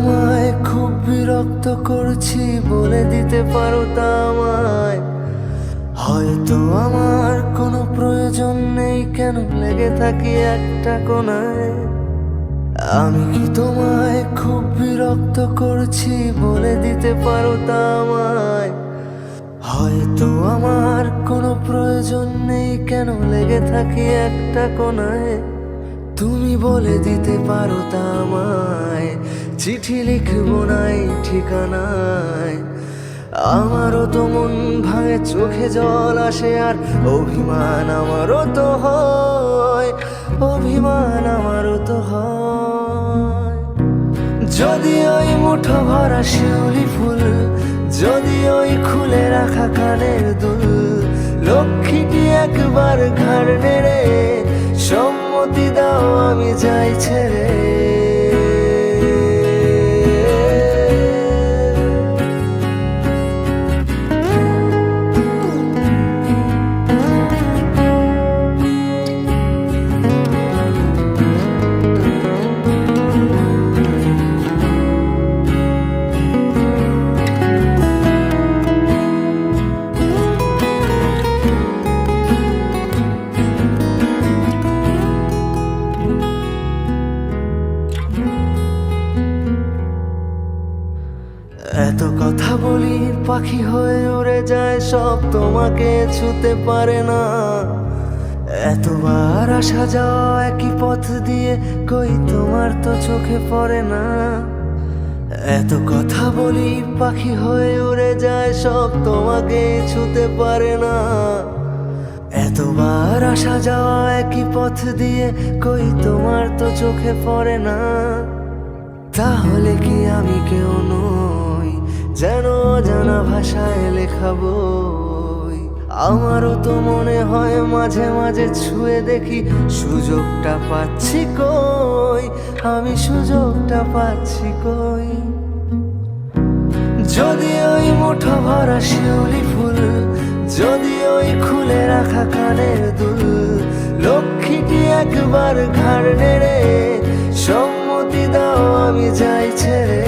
তোমায় খুব বিরক্ত করছি বলে দিতে পারো তা আমায়? হয়তো আমার কোনো প্রয়োজন নেই, কেন লেগে থাকি একটা কোনায়? আমি কি তোমায় খুব বিরক্ত করছি বলে দিতে পারো তা আমায়? হয়তো আমার কোনো প্রয়োজন নেই, কেন লেগে থাকি একটা কোনায়? তুমি বলে দিতে পারো তা আমায়, চিঠি লিখবো নাই ঠিকানায়। আমারও তো মন ভাঙে, চোখে জল আসে, আর অভিমান আমারও তো হয়, অভিমান আমারও তো হয়। যদি ওই মুঠো ভরা শিউলি ফুল, যদি ওই খুলে রাখা কানের দুল, লক্ষ্মীটি একবার ঘাড় নেড়ে সম্মতি দাও আমি যাই ছেড়ে। এত কথা বলি পাখি হয়ে উড়ে যায়, সব তোমাকে ছুতে পারে না। এতবার আসা যাওয়া একই পথ দিয়ে, কই তোমার তো চোখে পড়ে না। এত কথা বলি পাখি হয়ে উড়ে যায়, সব তোমাকে ছুতে পারে না। এতবার আসা যাওয়া একই পথ দিয়ে, কই তোমার তো চোখে পড়ে না। তাহলে কি আমি কেউ নই, যেন জানা ভাষায় লেখা বই? আমারও তো মনে হয় মাঝে মাঝে ছুঁয়ে দেখি, সুযোগটা পাচ্ছি কই, আমি সুযোগটা পাচ্ছি কই? যদি ওই মুঠো ভরা শিউলি ফুল, যদি ওই খুলে রাখা কানের দুল, লক্ষ্মীটি একবার ঘাড় নেড়ে সম্মতি দাও আমি যাই ছেড়ে।